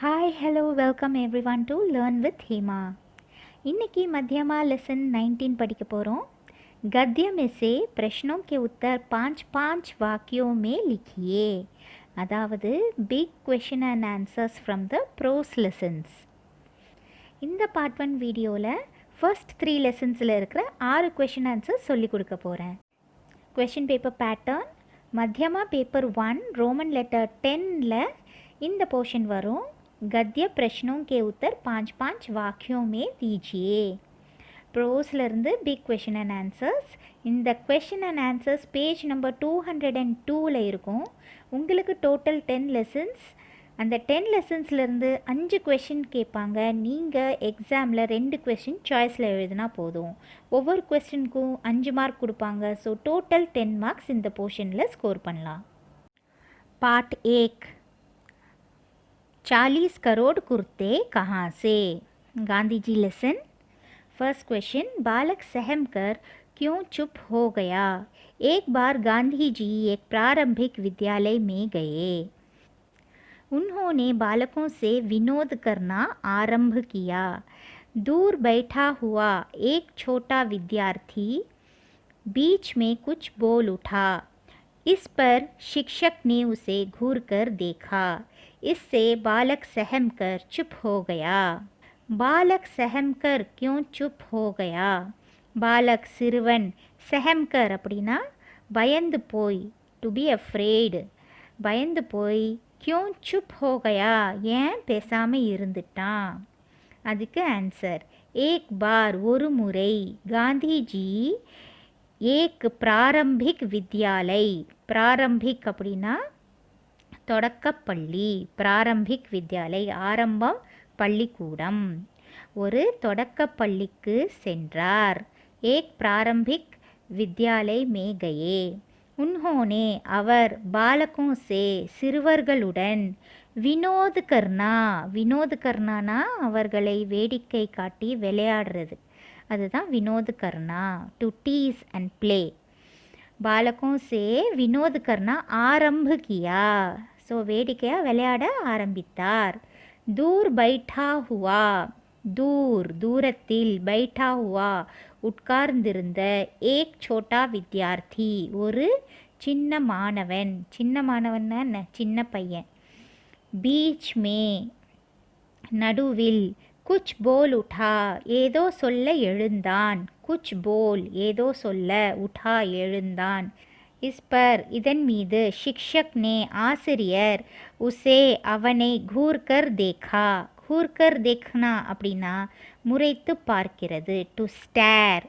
Hi hello welcome everyone to learn with Hema. இன்னைக்கு மத்தியமா lesson 19 படிக்க போகிறோம்। गद्य में से प्रश्नों के उत्तर 5-5 वाक्यों में लिखिए। அதாவது big question and answers from the prose lessons. இந்த பார்ட் 1 வீடியோவில் ஃபர்ஸ்ட் 3 லெசன்ஸில் இருக்கிற 6 கொஷின் ஆன்சர்ஸ் சொல்லி கொடுக்க போகிறேன்। கொஷின் பேப்பர் பேட்டர்ன் மத்தியமா பேப்பர் 1 ரோமன் லெட்டர் 10ல் இந்த போர்ஷன் வரும்। गद्य प्रश्नों के उत्तर 5-5 वाक्यों में दीजिए। ப்ரோஸ்லேருந்து பிக் கொஷின் அண்ட் ஆன்சர்ஸ்। இந்த question and answers page number 202ல் இருக்கும்। உங்களுக்கு டோட்டல் 10 லெசன்ஸ்। அந்த 10 லெசன்ஸ்லேருந்து 5 கொஷின் கேட்பாங்க। நீங்கள் எக்ஸாமில் 2 கொஷின் சாய்ஸில் எழுதினா போதும்। ஒவ்வொரு கொஸ்டினுக்கும் 5 மார்க் கொடுப்பாங்க। ஸோ டோட்டல் 10 மார்க்ஸ் இந்த போர்ஷனில் ஸ்கோர் பண்ணலாம்। पार्ट 1 40 करोड़ कुर्ते कहाँ से। Gandhi ji lesson. First question, बालक सहम कर क्यों चुप हो गया। एक बार गांधी जी एक प्रारंभिक विद्यालय में गए। उन्होंने बालकों से विनोद करना आरंभ किया। दूर बैठा हुआ एक छोटा विद्यार्थी बीच में कुछ बोल उठा। इस पर शिक्षक ने उसे घूर कर देखा। इससे बालक सहम कर चुप हो गया। बालक सहम कर क्यों चुप हो गया। बालक सिறுவன் सहम कर அப்படின்னா பயந்து போய், டு பி அஃப்ரேடு, பயந்து போய், क्यों चुप हो गया ஏன் பேசாமல் இருந்துட்டான்। அதுக்கு ஆன்சர், एक बार ஒரு முறை, காந்திஜி ஏக் பிராரம்பிக் வித்யாலய், பிராரம்பிக் அப்படின்னா தொடக்கப்பள்ளி, பிராரம்பிக் வித்யாலய் ஆரம்பம் பள்ளிக்கூடம், ஒரு தொடக்கப்பள்ளிக்கு சென்றார்। ஏக் பிராரம்பிக் வித்யாலய் மே கயே। உன்ஹோனே அவர் பாலகோं से சிறுவர்களுடன் வினோத் கர்னா, வினோத் கர்னானா அவர்களை வேடிக்கை காட்டி விளையாடுறது, அதுதான் வினோத் கர்னா, டு டீஸ் அண்ட் ப்ளே। बालकों से विनोद करना आरंभ किया, ஸோ வேடிக்கையாக விளையாட ஆரம்பித்தார்। दूर बैठा हुआ, दूर தூரத்தில், बैठा हुआ உட்கார்ந்திருந்த, एक छोटा विद्यार्थी ஒரு சின்ன மாணவன், சின்ன மாணவன்னா என்ன, சின்ன பையன்। बीच में நடுவில், कुछ बोल उठा ஏதோ சொல்ல எழுந்தான், कुछ बोल ஏதோ சொல்ல, उठा எழுந்தான்। इस पर இதன் மீது, शिक्षक ने ஆசிரியர், उसे அவனை घूर कर देखा, घूर कर देखना அப்படின்னா முறைத்து பார்க்கிறது, டு ஸ்டேர்।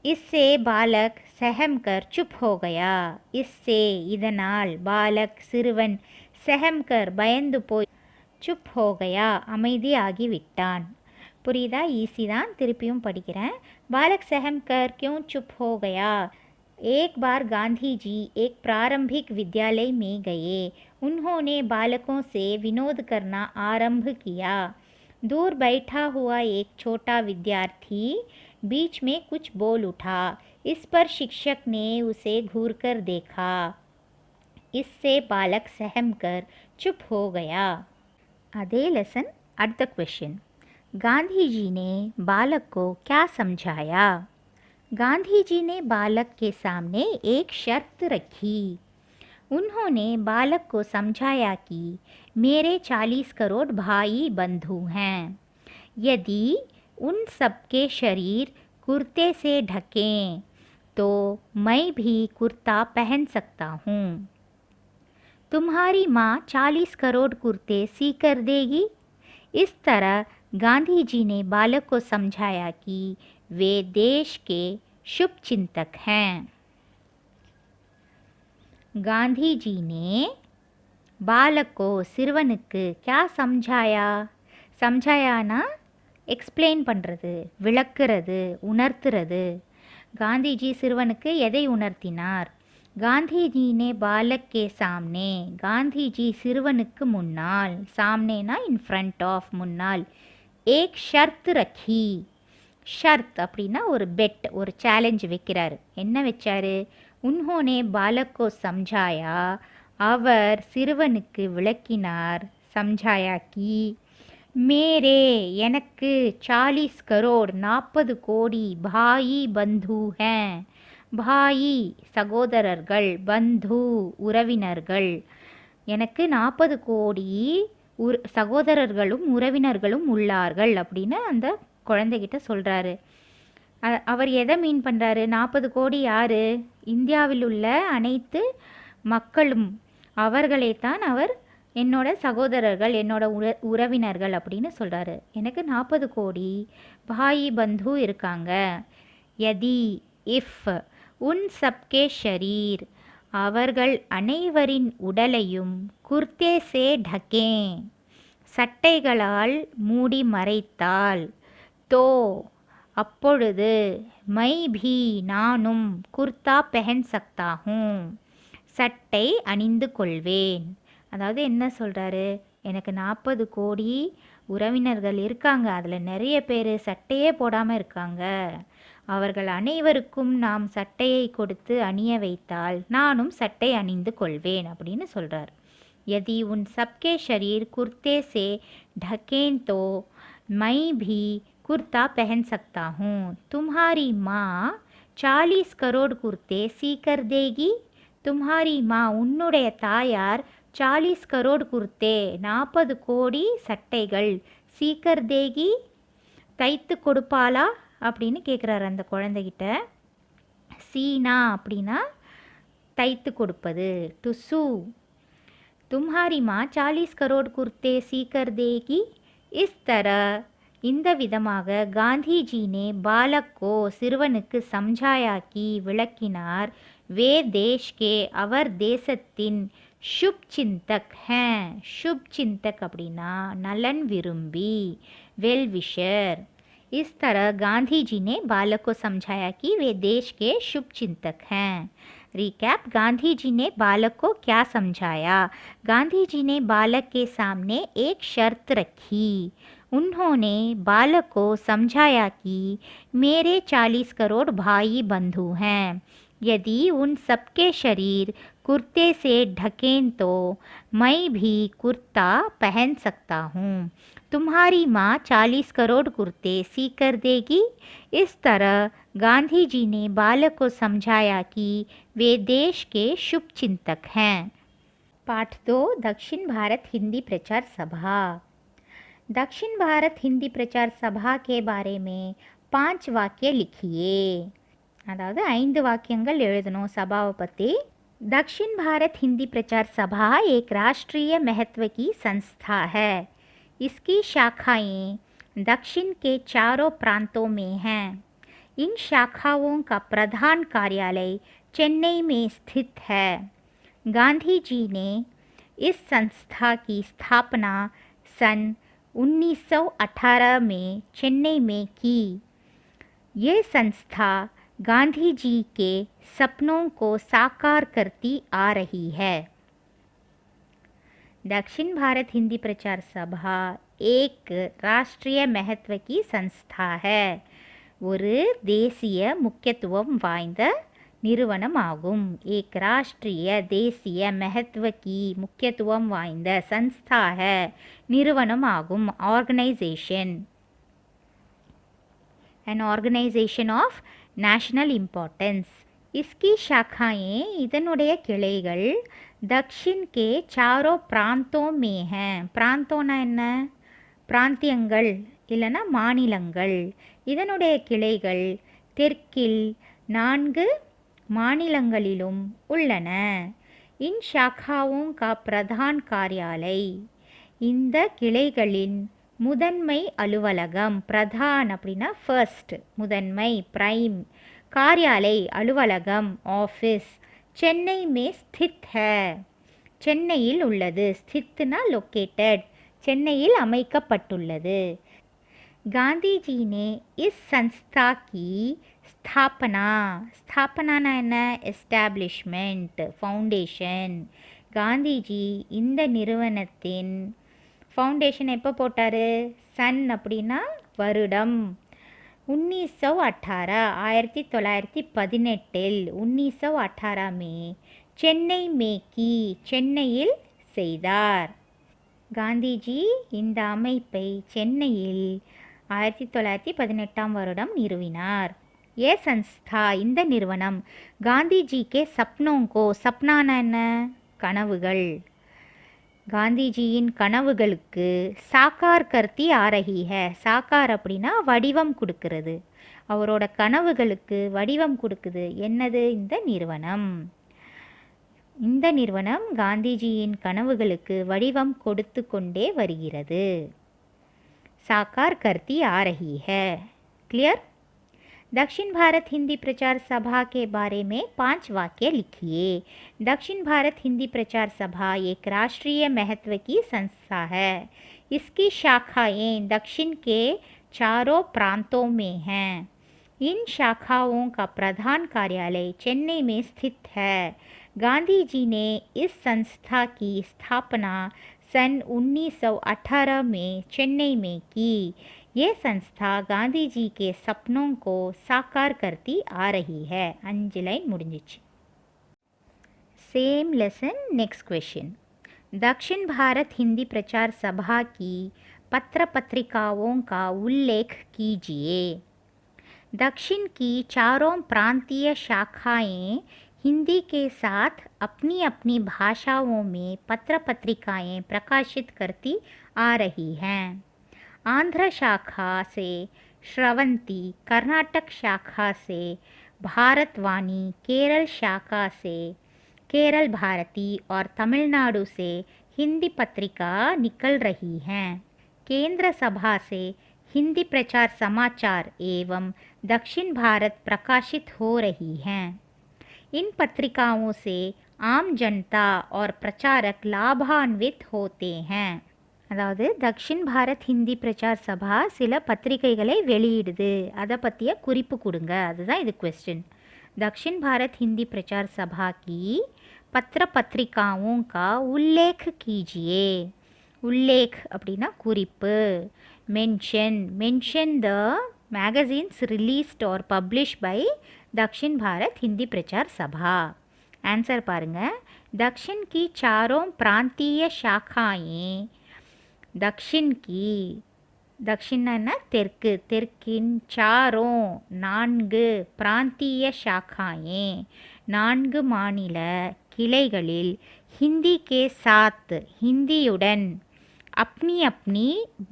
इससे बालक सहम कर चुप हो गया, इससे இதனால், பாலக் சிறுவன், सहम कर பயந்து போய், चुप हो गया அமைதியாகிவிட்டான்। புரியுதா? ஈஸி தான், திருப்பியும் படிக்கிறேன்। बालक सहम कर क्यों चुप हो गया। एक बार गांधी जी एक प्रारंभिक विद्यालय में गए। उन्होंने बालकों से विनोद करना आरंभ किया। दूर बैठा हुआ एक छोटा विद्यार्थी बीच में कुछ बोल उठा। इस पर शिक्षक ने उसे घूर कर देखा। इससे बालक सहम कर चुप हो गया। அதே लेसन அடுத்த क्वेश्चन, गांधी जी ने बालक को क्या समझाया। गांधी जी ने बालक के सामने एक शर्त रखी। उन्होंने बालक को समझाया कि मेरे 40 करोड़ भाई बंधु हैं। यदि उन सबके शरीर कुर्ते से ढकें तो मैं भी कुर्ता पहन सकता हूँ। तुम्हारी माँ 40 करोड़ कुर्ते सी कर देगी। इस तरह गांधी जी ने बालक को समझाया कि वे देश के शुभ चिंतक हैं। गांधी जी ने बालक को, சிறுவனுக்கு, क्या समझाया, समझायाனா எக்ஸ்பிளைன் பண்ணுறது, விளக்குறது, உணர்த்துறது। காந்திஜி சிறுவனுக்கு எதை உணர்த்தினார்। गांधी जी ने बालक के सामने, गांधीजी சிறுவனுக்கு முன்னால், सामनेனா இன் ஃப்ரண்ட் ஆஃப், முன்னால், एक शर्त रखी, ஷர்த் அப்படின்னா ஒரு பெட், ஒரு சேலஞ்ச் வைக்கிறாரு। என்ன வச்சாரு। உன்ஹோனே பாலக் கோ சம்ஜாயா, அவர் சிறுவனுக்கு விளக்கினார், समझाया कि मेरे எனக்கு 40 करोड़ 40 கோடி பாயி பந்து हैं பாயி சகோதரர்கள் பந்து உறவினர்கள் எனக்கு 40 கோடி சகோதரர்களும் உறவினர்களும் உள்ளார்கள் அப்படின்னு அந்த குழந்தைகிட்ட சொல்கிறாரு. அவர் எதை மீன் பண்ணுறாரு? 40 கோடி யார்? இந்தியாவில் உள்ள அனைத்து மக்களும், அவர்களைத்தான் அவர் என்னோட சகோதரர்கள், என்னோட உறவினர்கள் அப்படின்னு சொல்கிறாரு. எனக்கு 40 கோடி பாயி பந்து இருக்காங்க. யதி இஃப் உன் சப்கே ஷரீர் அவர்கள் அனைவரின் உடலையும் குர்தே சே ढके சட்டைகளால் மூடி மறைத்தால் தோ அப்பொழுது மை भी நானும் குர்தா பெஹன் சக்தா ஹூம் சட்டை அணிந்து கொள்வேன். அதாவது என்ன சொல்கிறாரு? எனக்கு 40 கோடி உறவினர்கள் இருக்காங்க, அதில் நிறைய பேர் சட்டையே போடாமல் இருக்காங்க. அவர்கள் அனைவருக்கும் நாம் சட்டையை கொடுத்து அணிய வைத்தால் நானும் சட்டை அணிந்து கொள்வேன் அப்படின்னு சொல்கிறார். यदि उन सबके शरीर कुर्ते से ढकें तो मैं भी कुर्ता पहन सकता हूँ. तुम्हारी माँ 40 करोड़ कुर्ते सी कर देगी. तुम्हारी माँ உன்னுடைய தாயார் 40 करोड़ कुर्ते 40 கோடி சட்டைகள் சீக்கர் தேகி தைத்து கொடுப்பாளா அப்படின்னு கேட்குறாரு அந்த குழந்தைகிட்ட. சீனா அப்படின்னா தைத்து கொடுப்பது, டு சூ. तुम्हारी माँ 40 करोड़ कुर्ते सी कर देगी. इस तरह இந்த விதமாக காந்திஜினே பாலக்கோ சிறுவனுக்கு சம்ஜாயாக்கி விளக்கினார். வே தேஷ் கே அவர் தேசத்தின் शुभ चिंतक हैं. शुभ चिंतक அப்படின்னா நலன் விரும்பி, वेल विशर. इस तरह गांधी जी ने बालक को समझाया कि वे देश के शुभ चिंतक हैं. रिकैप. गांधी जी ने बालक को क्या समझाया? गांधी जी ने बालक के सामने एक शर्त रखी. उन्होंने बालक को समझाया कि मेरे 40 करोड़ भाई बंधु हैं. यदि उन सबके शरीर कुर्ते से ढकें तो मैं भी कुर्ता पहन सकता हूँ. तुम्हारी माँ 40 करोड़ कुर्ते सी कर देगी. इस तरह गांधी जी ने बालक को समझाया कि वे देश के शुभ चिंतक हैं. पाठ 2 दक्षिण भारत हिंदी प्रचार सभा. दक्षिण भारत हिंदी प्रचार सभा के बारे में 5 वाक्य लिखिए. அதாவது 5 வாக்கியங்கள் எழுதணும் சபாவை பற்றி. दक्षिण भारत हिंदी प्रचार सभा एक राष्ट्रीय महत्व की संस्था है. इसकी शाखाएं दक्षिण के चारों प्रांतों में हैं. इन शाखाओं का प्रधान कार्यालय चेन्नई में स्थित है. गांधी जी ने इस संस्था की स्थापना सन 1918 में चेन्नई में की. ये संस्था गांधी जी के सपनों को साकार करती आ रही है. दक्षिण भारत हिंदी प्रचार सभा एक राष्ट्रीय महत्व की संस्था है. ஒரு தேசிய முக்கியத்துவம் வாய்ந்த நிறுவனமாகும். एक राष्ट्रीय தேசிய महत्व की முக்கியத்துவம் வாய்ந்த संस्था है நிறுவனமாகும். Organisation, an organization of national importance. इसकी शाखाएं இதனுடைய கிளைகள் दक्षिण के चारों प्रांतों में हैं. प्रांतोना என்ன? பிராந்தியங்கள் இல்லைன்னா மாநிலங்கள். இதனுடைய கிளைகள் தெற்கில் 4 மாநிலங்களிலும் உள்ளன. இன் ஷாखाओं का प्रधान कार्यालय இந்த கிளைகளின் முதன்மை அலுவலகம். பிரதான் அப்படின்னா ஃபர்ஸ்ட், முதன்மை, பிரைம். कार्यालय அலுவலகம், ஆஃபீஸ். சென்னை மே ஸ்தித் है. சென்னையில் உள்ளது. ஸ்தித்னா லொக்கேட்டட், சென்னையில் அமைக்கப்பட்டுள்ளது. गांधी जी ने इस संस्था की स्थापना, स्थापना என்ன? Establishment, foundation. காந்திஜி இந்த நிறுவனத்தின் ஃபவுண்டேஷன் எப்போ போட்டார்? சன் அப்படின்னா வருடம். 1918 1918 1918 में சென்னை में की சென்னையில் செய்தார். காந்திஜி இந்த அமைப்பை சென்னையில் 1918 வருடம் நிறுவினார். ஏ சன்ஸ்தா இந்த நிறுவனம் காந்திஜி கே சப்னோங்கோ, சப்னான என்ன, கனவுகள், காந்திஜியின் கனவுகளுக்கு சாக்கார் கர்த்தி ஆரஹி ஹை. சாக்கார் அப்படின்னா வடிவம் கொடுக்கிறது, அவரோட கனவுகளுக்கு வடிவம் கொடுக்குது. என்னது? இந்த நிறுவனம். இந்த நிறுவனம் காந்திஜியின் கனவுகளுக்கு வடிவம் கொடுத்து கொண்டே வருகிறது. साकार करती आ रही है. क्लियर? दक्षिण भारत हिंदी प्रचार सभा के बारे में 5 वाक्य लिखिए. दक्षिण भारत हिंदी प्रचार सभा एक राष्ट्रीय महत्व की संस्था है. इसकी शाखाएं दक्षिण के चारों प्रांतों में हैं. इन शाखाओं का प्रधान कार्यालय चेन्नई में स्थित है. गांधी जी ने इस संस्था की स्थापना सन 1918 में चेन्नई में की. ये संस्था गांधी जी के सपनों को साकार करती आ रही है. 5 लाइन முடிஞ்சிச்சு. Same lesson. Next question. दक्षिण भारत हिंदी प्रचार सभा की पत्र पत्रिकाओं का उल्लेख कीजिए. दक्षिण की चारों प्रांतीय शाखाएं हिंदी के साथ अपनी अपनी भाषाओं में पत्र पत्रिकाएं प्रकाशित करती आ रही हैं. आंध्र शाखा से श्रवंती, कर्नाटक शाखा से भारतवाणी, केरल शाखा से केरल भारती और तमिलनाडु से हिंदी पत्रिका निकल रही हैं. केंद्र सभा से हिंदी प्रचार समाचार एवं दक्षिण भारत प्रकाशित हो रही हैं. इन पत्रिकाओं से आम जनता और प्रचारक लाभान्वित होते हैं. அதாவது தக்ஷின் பாரத் ஹிந்தி பிரச்சார் சபா சில பத்திரிகைகளை வெளியிடுது, அதை பற்றிய குறிப்பு கொடுங்க, அதுதான் இது क्वेश्चन. दक्षिण भारत हिंदी प्रचार सभा की पत्र पत्रिकाओं का उल्लेख कीजिए. उल्लेख அப்படின்னா குறிப்பு. mention the magazines released or published by दक्षिण भारत हिंदी प्रचार सभा. आंसर பாருங்க. दक्षिण की चारों प्रांतीय शाखाएं, दक्षिण की, दक्षिण தெற்கு, தெற்கின் चारों 4 प्रांतीय शाखाएं 4 மாநில கிளைகளில் हिंदी के साथ हिंदीயுடன் अपनी अपनी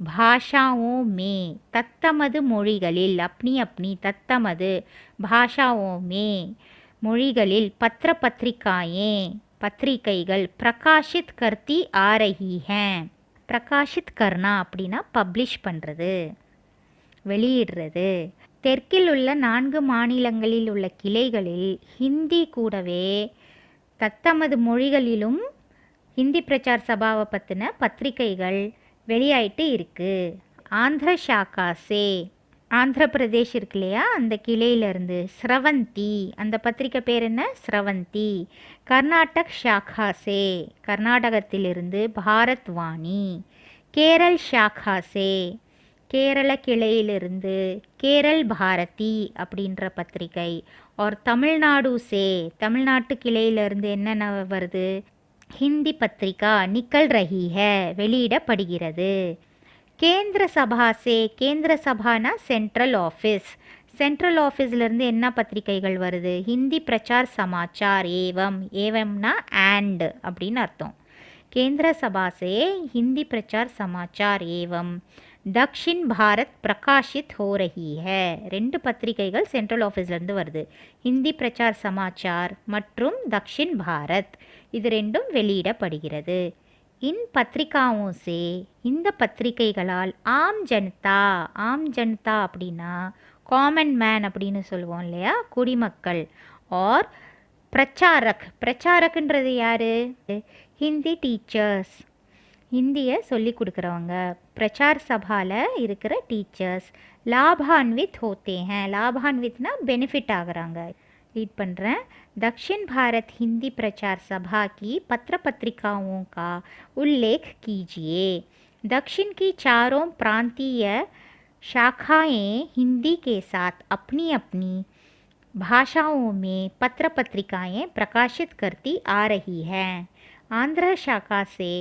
भाषाओं में तत्तमது மொழிகளில், अपनी अपनी तत्तमது भाषाओं में மொழிகளில் पत्र पत्रिकाएं பத்திரிகைகள் प्रकाशित करती आ रही हैं. प्रकाशित करना அப்படின்னா பப்ளிஷ் பண்ணுறது, வெளியிடுறது. தெற்கில் உள்ள 4 மாநிலங்களில் உள்ள கிளைகளில் ஹிந்தி கூடவே தத்தமது மொழிகளிலும் ஹிந்தி பிரச்சார் சபாவை பற்றின பத்திரிகைகள் வெளியாயிட்டு இருக்குது. ஆந்திர ஷாக்கா சே, ஆந்திர பிரதேஷ் இருக்கு இல்லையா, அந்த கிளையிலேருந்து ஸ்ரவந்தி, அந்த பத்திரிக்கை பேர் என்ன, ஸ்ரவந்தி. கர்நாடக் ஷாக்கா சே, கர்நாடகத்திலிருந்து பாரத்வாணி. கேரள் ஷாக்கா சே, கேரள கிளையிலிருந்து கேரள் பாரதி அப்படின்ற பத்திரிகை. और தமிழ்நாடு சே, தமிழ்நாட்டு கிளையிலிருந்து என்னென்ன வருது, हिंदी पत्रिका निकल रही है, வெளியிடப்படுகிறது. கேந்திர சபா சே, கேந்திர சபானா சென்ட்ரல் ஆஃபீஸ், சென்ட்ரல் ஆஃபீஸ்லேருந்து என்ன பத்திரிகைகள் வருது, ஹிந்தி பிரச்சார் சமாச்சார் ஏவம், ஏவம்னா அண்ட் அப்படின்னு அர்த்தம். கேந்திர சபா சே हिंदी प्रचार समाचार एवं दक्षिण भारत प्रकाशित हो रही है. 2 பத்திரிகைகள் சென்ட்ரல் ஆஃபீஸ்லேருந்து வருது, ஹிந்தி பிரச்சார் சமாச்சார் மற்றும் தக்ஷின் பாரத், இது 2ம் வெளியிடப்படுகிறது. இன் பத்திரிகாவும் சே, இந்த பத்திரிகைகளால் ஆம் ஜனதா, ஆம் ஜனதா அப்படின்னா காமன் மேன் அப்படின்னு சொல்லுவோம் இல்லையா, குடிமக்கள். ஆர் பிரச்சாரக், பிரச்சாரக்ன்றது யார், ஹிந்தி டீச்சர்ஸ், ஹிந்தியை சொல்லி கொடுக்குறவங்க. பிரச்சார் சபாவில் இருக்கிற டீச்சர்ஸ் லாபான்வித் ஹோத்தே ஹேன், லாபான்வித்னா பெனிஃபிட் ஆகுறாங்க. रीड பண்ணுறேன். दक्षिण भारत हिंदी प्रचार सभा की पत्र पत्रिकाओं का उल्लेख कीजिए. दक्षिण की चारों प्रांतीय शाखाएं हिंदी के साथ अपनी अपनी भाषाओं में पत्र पत्रिकाएं प्रकाशित करती आ रही हैं. आंध्र शाखा से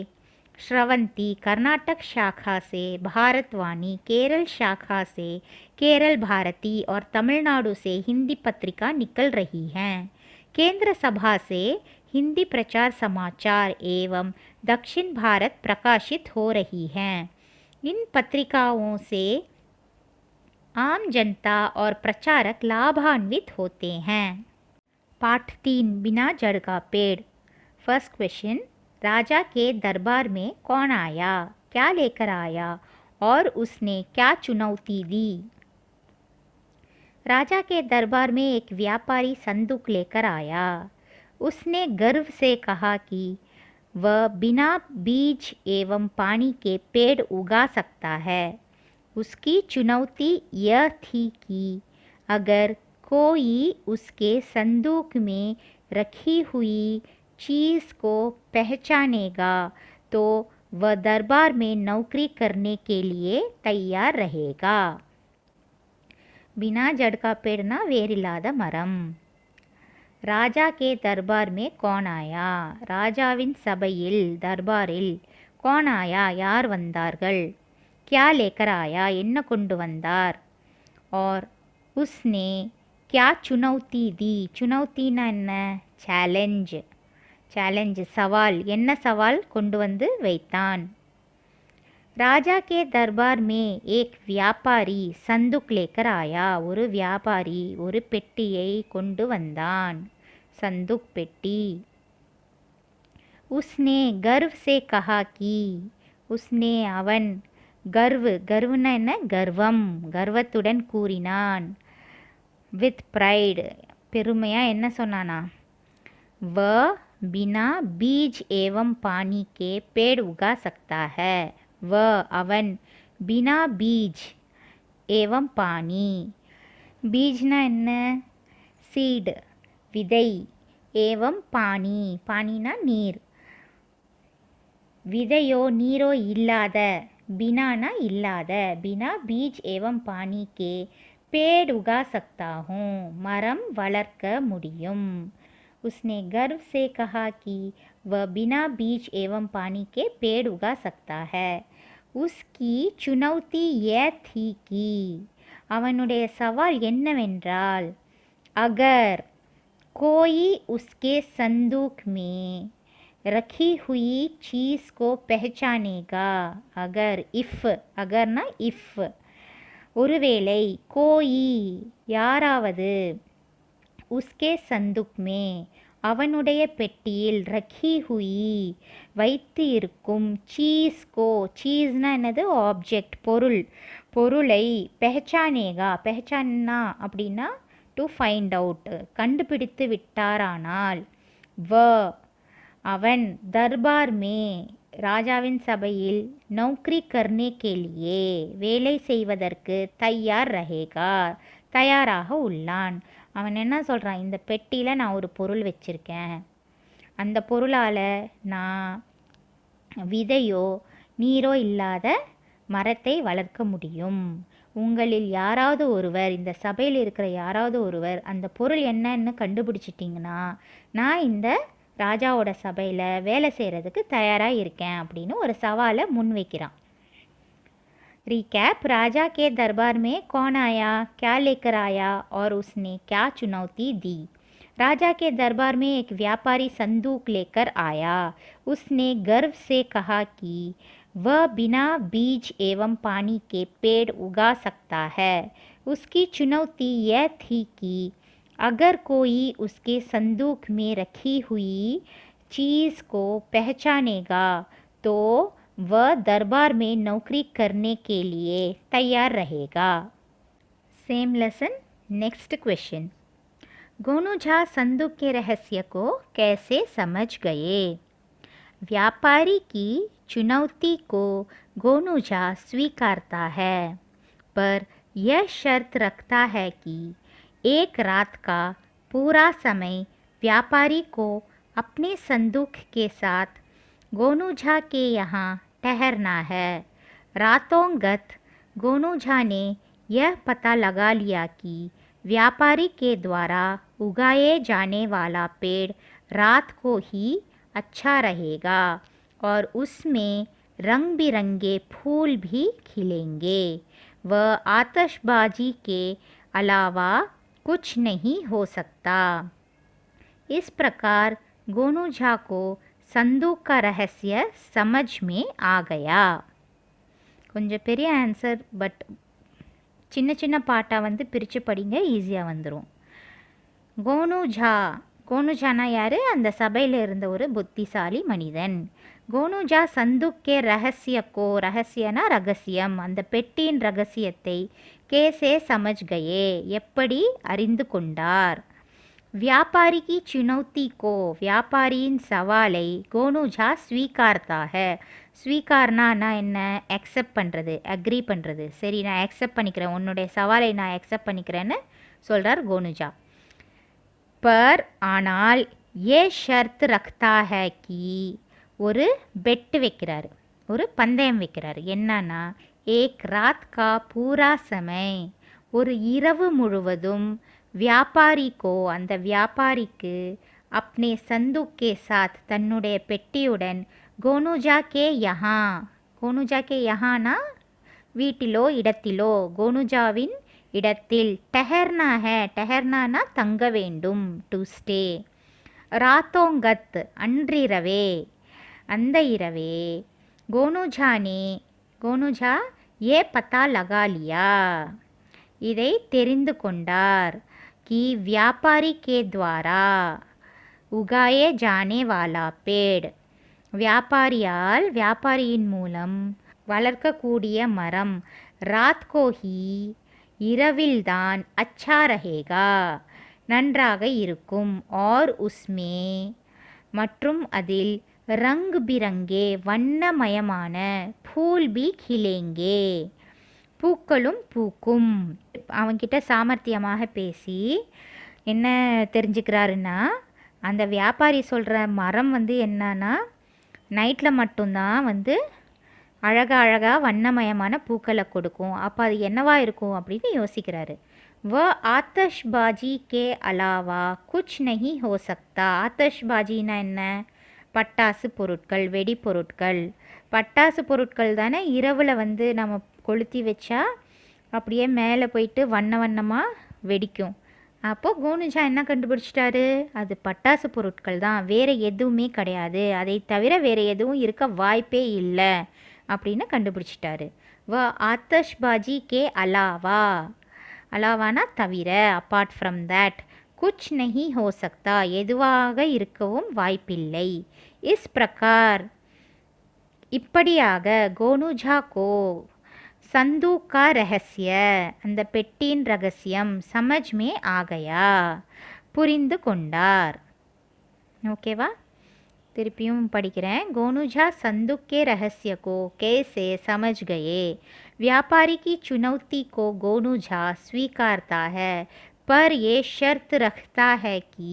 श्रवंती कर्नाटक शाखा से, भारतवाणी केरल शाखा से, केरल भारती और तमिलनाडु से हिंदी पत्रिका निकल रही हैं। केंद्र सभा से हिंदी प्रचार समाचार एवं दक्षिण भारत प्रकाशित हो रही हैं। इन पत्रिकाओं से आम जनता और प्रचारक लाभान्वित होते हैं। पाठ 3 बिना जड़ का पेड़। फर्स्ट क्वेश्चन, राजा के दरबार में कौन आया, क्या लेकर आया और उसने क्या चुनौती दी। राजा के दरबार में एक व्यापारी संदूक लेकर आया। उसने गर्व से कहा कि वह बिना बीज एवं पानी के पेड़ उगा सकता है। उसकी चुनौती यह थी कि अगर कोई उसके संदूक में रखी हुई चीज़ को पहचानेगा तो वह दरबार में नौकरी करने के लिए तैयार रहेगा। बिना जड़ का पेड़ ना வேரில்லாத மரம்। ராஜா கே தர்பார் மே கौन ஆயா, ராஜாவின் சபையில் தர்பாரில் कौन ஆயா யார் வந்தார்கள், क्या लेकर आया என்ன கொண்டு வந்தார், और उसने क्या चुनौती दी, चुनौतीना என்ன சேலஞ்ச், சேலஞ்ச் சவால், என்ன சவால் கொண்டு வந்து வைத்தான்। राजा के दरबार में एक व्यापारी संदूक लेकर आया, ஒரு வியாபாரி ஒரு பெட்டியை கொண்டு வந்தான், संदूक பெட்டி। उसने गर्व से कहा कि, उसने அவன், गर्व, गर्वना என்ன கர்வம், கர்வத்துடன் கூறினான், வித் ப்ரைட், பெருமையா என்ன சொன்னானா, वह बिना बीज एवं पानी के पेड़ उगा सकता है। वह அவன் बिना बीज एवं पानी, बीजना என்ன सीड விதை, एवं पानी, पानीना நீர், விதையோ நீரோ இல்லாத, बिनाना இல்லாத, बिना बीज एवं पानी के पेड़ उगा सकता हूँ, மரம் வளர்க்க முடியும்। उसने गर्व से कहा कि वह बिना बीज एवं पानी के पेड़ उगा सकता है। उसकी चुनौती यह थी कि, அவனுடைய சவால் என்னவென்றால், अगर कोई उसके संदूक में रखी हुई चीज़ को पहचानेगा, अगर इफ, अगर ना इफ, ஒருவேளை கோயி யாராவது उसके संदूक में அவனுடைய பெட்டியில் ரக்கி ஹுயி வைத்து இருக்கும் சீஸ் கோ, சீஸ்னா என்னது ஆப்ஜெக்ட் பொருள், பொருளை பெஹச்சானேகா, பெஹச்சானா அப்படின்னா டு ஃபைண்ட் அவுட் கண்டுபிடித்து விட்டாரானால், வ அவன் दरबार में ராஜாவின் சபையில் நௌக்கரி करने के लिए வேலை செய்வதற்கு தயார் ரஹேகா, தயாராக உள்ளான்। அவன் என்ன சொல்கிறான், இந்த பெட்டியில் நான் ஒரு பொருள் வச்சுருக்கேன், அந்த பொருளால் நான் விதையோ நீரோ இல்லாத மரத்தை வளர்க்க முடியும்। உங்களில் யாராவது ஒருவர், இந்த சபையில் இருக்கிற யாராவது ஒருவர் அந்த பொருள் என்னன்னு கண்டுபிடிச்சிட்டிங்கன்னா நான் இந்த ராஜாவோட சபையில் வேலை செய்கிறதுக்கு தயாராக இருக்கேன் அப்படின்னு ஒரு சவாலை முன்வைக்கிறான்। रिकैप, राजा के दरबार में कौन आया, क्या लेकर आया और उसने क्या चुनौती दी। राजा के दरबार में एक व्यापारी संदूक लेकर आया। उसने गर्व से कहा कि वह बिना बीज एवं पानी के पेड़ उगा सकता है। उसकी चुनौती यह थी कि अगर कोई उसके संदूक में रखी हुई चीज़ को पहचानेगा तो वह दरबार में नौकरी करने के लिए तैयार रहेगा। Same lesson, next question. Gonu Jha संदूक के रहस्य को कैसे समझ गए। व्यापारी की चुनौती को गोनू झा स्वीकारता है, पर यह शर्त रखता है कि एक रात का पूरा समय व्यापारी को अपने संदूक के साथ गोनू झा के यहाँ ठहरना है। रातों गत गोनू झा ने यह पता लगा लिया कि व्यापारी के द्वारा उगाए जाने वाला पेड़ रात को ही अच्छा रहेगा। और उसमें रंग बिरंगे फूल भी खिलेंगे। वह आतिशबाजी के अलावा कुछ नहीं हो सकता। इस प्रकार गोनू झा को संदूक का रहस्य समझ में आ गया. கொஞ்சம் பெரிய ஆன்சர், பட் சின்ன சின்ன பாட்டாக வந்து பிரித்து படிங்க, ஈஸியாக வந்துடும். கோனுஜானா யார்? அந்த சபையில் இருந்த ஒரு புத்திசாலி மனிதன். கோனுஜா சந்துக்கே ரகசியக்கோ, ரகசியனா ரகசியம், அந்த பெட்டியின் ரகசியத்தை கேசே சமஜ்கயே, எப்படி அறிந்து கொண்டார். व्यापारी की चुनौती को, व्यापारिயின் சவாலை கோனுஜா ஸ்வீகார்த்தா है. ஸ்வீகார்னா என்ன? அக்செப்ட் பண்ணுறது, அக்ரி பண்ணுறது. சரி, நான் அக்செப்ட் பண்ணிக்கிறேன், உன்னுடைய சவாலை நான் அக்செப்ட் பண்ணிக்கிறேன்னு சொல்கிறார் கோனுஜா. பர் ஆனால் ஏ ஷர்த் ரக்தா ஹே கி, ஒரு பெட்டு வைக்கிறாரு, ஒரு பந்தயம் வைக்கிறாரு. என்னன்னா, ஏக் ராத் கா பூரா சமய், ஒரு இரவு முழுவதும் வியாபாரி கோ, அந்த வியாபாரிக்கு அப்னே சந்தூக் கே சாத், தன்னுடைய பெட்டியுடன் கோனுஜா கே யஹா, கோனுஜா கே யஹானா வீட்டிலோ இடத்திலோ, கோனுஜாவின் இடத்தில், டெஹர்னா ஹே, டெஹர்னானா தங்க வேண்டும், டு ஸ்டே, ராத்தோங்கத் அன்றிரவே, அந்த இரவே, கோனுஜா ஏ பத்தா லகா லியா, இதை தெரிந்து கொண்டார். कि व्यापारी के द्वारा उगाए जाने वाला पेड़, வியாபாரியால், வியாபாரியின் மூலம் வளர்க்கக்கூடிய மரம், ராத் கோ ஹி, இரவில்தான், அச்சா ரஹேகா, நன்றாக இருக்கும், और उसमें, மற்றும் அதில், ரங் பிரங்கே, வண்ணமயமான, ஃபூல் பி खिलेंगे, பூக்களும் பூக்கும். அவன்கிட்ட சாமர்த்தியமாக பேசி என்ன தெரிஞ்சுக்கிறாருன்னா, அந்த வியாபாரி சொல்கிற மரம் வந்து என்னன்னா, நைட்டில் மட்டும்தான் வந்து அழகாக வண்ணமயமான பூக்களை கொடுக்கும். அப்போ அது என்னவா இருக்கும் அப்படின்னு யோசிக்கிறாரு. வ ஆத்தஷ்பாஜி கே அலாவா குச் நஹி ஹோ சக்தா. ஆத்தஷ்பாஜின்னா என்ன? பட்டாசு பொருட்கள், வெடி பொருட்கள். பட்டாசு பொருட்கள் தானே இரவில் வந்து நம்ம கொளுத்தி வச்சா அப்படியே மேலே போயிட்டு வண்ணமாக வெடிக்கும். அப்போது கோனுஜா என்ன கண்டுபிடிச்சிட்டாரு? அது பட்டாசு பொருட்கள் தான், வேறு எதுவுமே கிடையாது, அதை தவிர வேறு எதுவும் இருக்க வாய்ப்பே இல்லை அப்படின்னு கண்டுபிடிச்சிட்டாரு. வ ஆத்தஷ்பாஜி கே அலாவா, அலாவானா தவிர, அப்பார்ட் ஃப்ரம் தட், குச் நஹி ஹோ சக்தா, எதுவாக இருக்கவும் வாய்ப்பில்லை. இஸ் பிரகார், இப்படியாக, கோனுஜா கோ சந்தூக் கா ரகசிய, அந்த பெட்டியின் ரகசியம், சமஜ் மே ஆகயா, புரிந்து கொண்டார். ஓகேவா? திருப்பியும் படிக்கிறேன். கோனுஜா संदूक के रहस्य को कैसे समझ गए. व्यापारी की चुनौती को गोनूझा स्वीकारता है, पर ये शर्त रखता है कि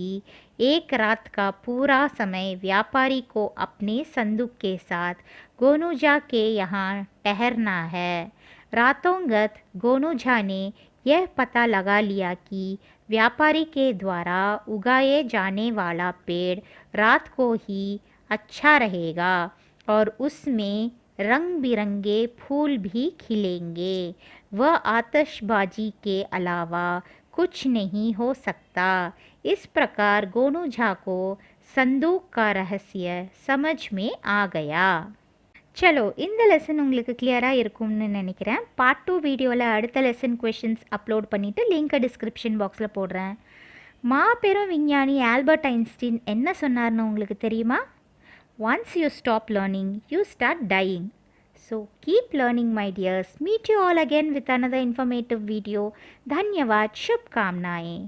एक रात का पूरा समय व्यापारी को अपने संदूक के साथ गोनूझा के यहाँ ठहरना है. रातोंगत गोनूझा ने यह पता लगा लिया कि व्यापारी के द्वारा उगाए जाने वाला पेड़ रात को ही अच्छा रहेगा, और उसमें रंग बिरंगे फूल भी खिलेंगे. वह आतिशबाजी के अलावा कुछ नहीं हो सकता. इस प्रकार गोनूझा को संदूक का रहस्य समझ में आ गया. சலோ, இந்த லெசன் உங்களுக்கு கிளியராக இருக்கும்னு நினைக்கிறேன். பார்ட் 2 வீடியோவில் அடுத்த லெசன் கொஷின்ஸ் அப்லோட் பண்ணிவிட்டு லிங்க்கை டிஸ்கிரிப்ஷன் பாக்ஸில் போடுறேன். மாபெரும் விஞ்ஞானி ஆல்பர்ட் ஐன்ஸ்டீன் என்ன சொன்னார்னு உங்களுக்கு தெரியுமா? Once you stop learning, you start dying. So keep learning my dears. Meet you all again with another informative video. धन्यवाद. शुभकामनाएं.